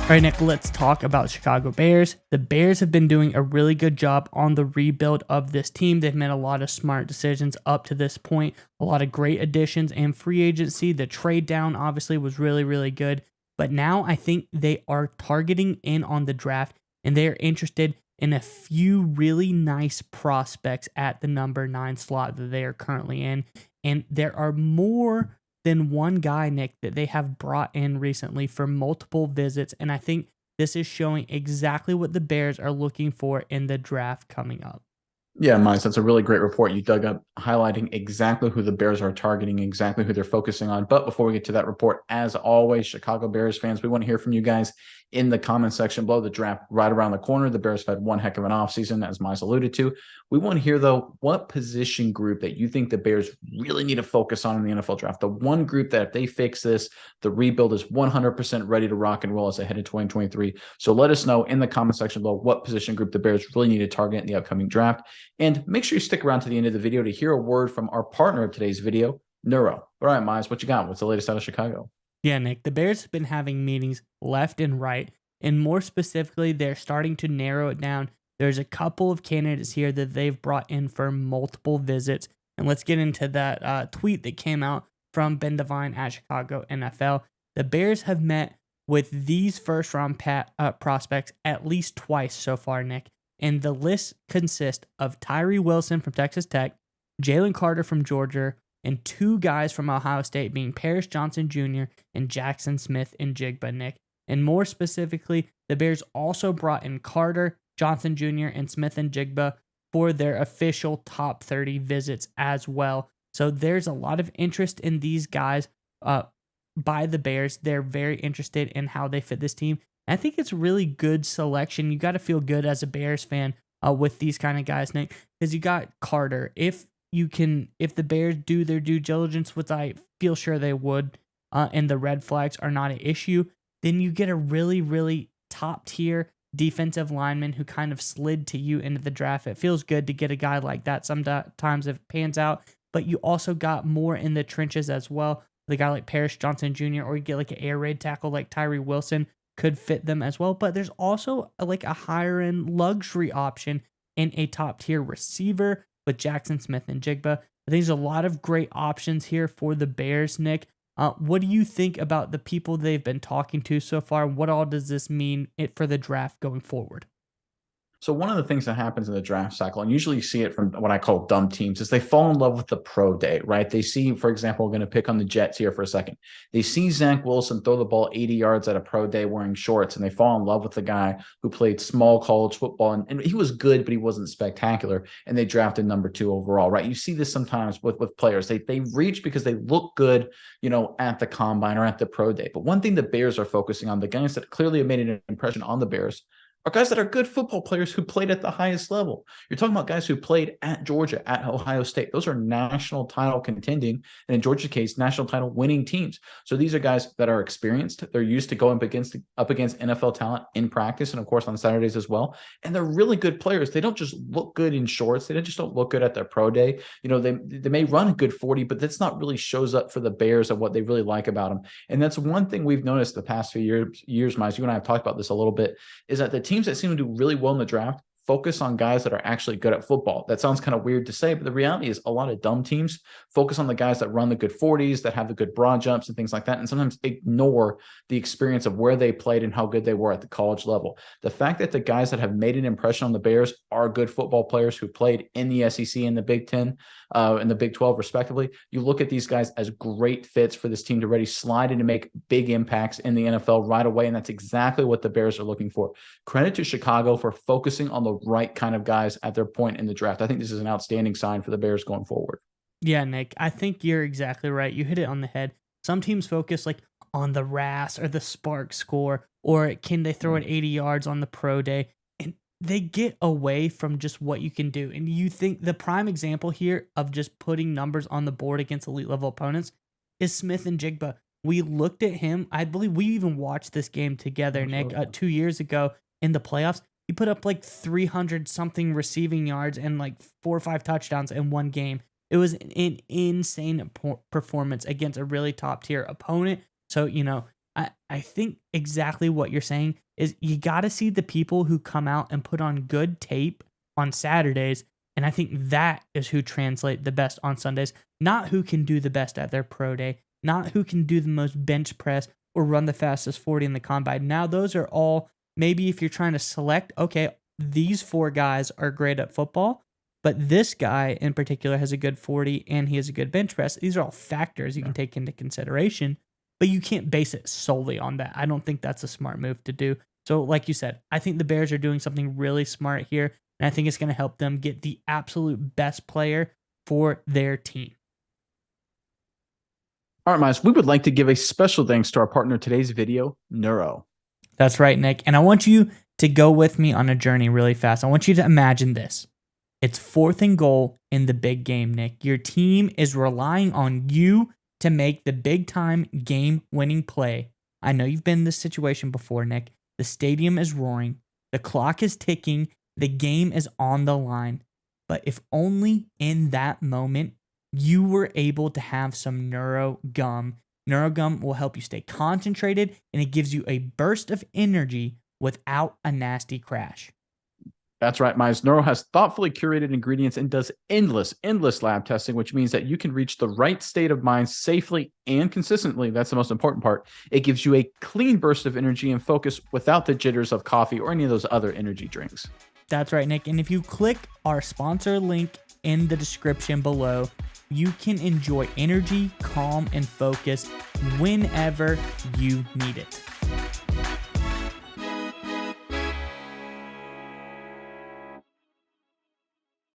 All right, Nick, let's talk about Chicago Bears. The Bears have been doing a really good job on the rebuild of this team. They've made a lot of smart decisions up to this point, a lot of great additions and free agency. The trade down obviously was really, really good. But now I think they are targeting in on the draft and they are interested in a few really nice prospects at the number 9 slot that they are currently in. And there are more than one guy, Nick, that they have brought in recently for multiple visits. And I think this is showing exactly what the Bears are looking for in the draft coming up. Yeah, Miles, that's a really great report you dug up, highlighting exactly who the Bears are targeting, exactly who they're focusing on. But before we get to that report, as always, Chicago Bears fans, we want to hear from you guys in the comment section below. The draft right around the corner. The Bears have had one heck of an offseason, as Miles alluded to. We want to hear, though, what position group that you think the Bears really need to focus on in the NFL draft. The one group that if they fix this, the rebuild is 100% ready to rock and roll as they head to 2023. So let us know in the comment section below what position group the Bears really need to target in the upcoming draft. And make sure you stick around to the end of the video to hear a word from our partner of today's video, Neuro. All right, Miles, what you got? What's the latest out of Chicago? Yeah, Nick, the Bears have been having meetings left and right. And more specifically, they're starting to narrow it down. There's a couple of candidates here that they've brought in for multiple visits. And let's get into that tweet that came out from Ben Devine at Chicago NFL. The Bears have met with these first-round prospects at least twice so far, Nick. And the list consists of Tyree Wilson from Texas Tech, Jalen Carter from Georgia, and 2 guys from Ohio State being Paris Johnson Jr. and Jackson Smith-Njigba, Nick. And more specifically, the Bears also brought in Carter, Johnson Jr., and Smith-Njigba for their official top 30 visits as well. So there's a lot of interest in these guys by the Bears. They're very interested in how they fit this team. I think it's really good selection. You got to feel good as a Bears fan with these kind of guys, Nick, because you got Carter. If the Bears do their due diligence, which I feel sure they would, and the red flags are not an issue, then you get a really, really top tier defensive lineman who kind of slid to you into the draft. It feels good to get a guy like that. Sometimes it pans out, but you also got more in the trenches as well. The guy like Paris Johnson Jr., or you get like an air raid tackle like Tyree Wilson could fit them as well. But there's also like a higher end luxury option in a top tier receiver with Jackson Smith-Njigba. I think there's a lot of great options here for the Bears, Nick. What do you think about the people they've been talking to so far? What all does this mean for the draft going forward? So one of the things that happens in the draft cycle, and usually you see it from what I call dumb teams, is they fall in love with the pro day, right? They see, for example, we're going to pick on the Jets here for a second. They see Zach Wilson throw the ball 80 yards at a pro day wearing shorts, and they fall in love with the guy who played small college football. And he was good, but he wasn't spectacular. And they drafted number 2 overall, right? You see this sometimes with players. They reach because they look good, at the combine or at the pro day. But one thing the Bears are focusing on, the guys that clearly have made an impression on the Bears, are guys that are good football players who played at the highest level. You're talking about guys who played at Georgia, at Ohio State. Those are national title contending, and in Georgia's case, national title winning teams. So these are guys that are experienced. They're used to going up against NFL talent in practice and, of course, on Saturdays as well. And they're really good players. They don't just look good in shorts. They just don't look good at their pro day. They may run a good 40, but that's not really shows up for the Bears of what they really like about them. And that's one thing we've noticed the past few years, Miles, you and I have talked about this a little bit, is that the teams that seem to do really well in the draft focus on guys that are actually good at football. That sounds kind of weird to say, but the reality is a lot of dumb teams focus on the guys that run the good 40s, that have the good broad jumps and things like that, and sometimes ignore the experience of where they played and how good they were at the college level. The fact that the guys that have made an impression on the Bears are good football players who played in the SEC and the Big Ten and the Big 12 respectively, you look at these guys as great fits for this team to ready slide in to make big impacts in the NFL right away, and that's exactly what the Bears are looking for. Credit to Chicago for focusing on the right kind of guys at their point in the draft. I think this is an outstanding sign for the Bears going forward. Yeah, Nick, I think you're exactly right. You hit it on the head. Some teams focus like on the RAS or the spark score, or can they throw it 80 yards on the pro day? And they get away from just what you can do. And you think the prime example here of just putting numbers on the board against elite level opponents is Smith-Njigba. We looked at him. I believe we even watched this game together, Nick, 2 years ago in the playoffs. He put up like 300 something receiving yards and like 4 or 5 touchdowns in one game. It was an insane performance against a really top tier opponent. So, I think exactly what you're saying is you got to see the people who come out and put on good tape on Saturdays. And I think that is who translate the best on Sundays, not who can do the best at their pro day, not who can do the most bench press or run the fastest 40 in the combine. Now, those are all maybe if you're trying to select, okay, these four guys are great at football, but this guy in particular has a good 40 and he has a good bench press. These are all factors you can take into consideration, but you can't base it solely on that. I don't think that's a smart move to do. So, like you said, I think the Bears are doing something really smart here, and I think it's going to help them get the absolute best player for their team. All right, Miles, we would like to give a special thanks to our partner in today's video, Neuro. That's right, Nick. And I want you to go with me on a journey really fast. I want you to imagine this. It's 4th and goal in the big game, Nick. Your team is relying on you to make the big time game winning play. I know you've been in this situation before, Nick. The stadium is roaring. The clock is ticking. The game is on the line. But if only in that moment you were able to have some Neuro Gum. Neuro Gum will help you stay concentrated, and it gives you a burst of energy without a nasty crash. That's right, Miles. Neuro has thoughtfully curated ingredients and does endless lab testing, which means that you can reach the right state of mind safely and consistently. That's the most important part. It gives you a clean burst of energy and focus without the jitters of coffee or any of those other energy drinks. That's right, Nick. And if you click our sponsor link in the description below, you can enjoy energy, calm, and focus whenever you need it.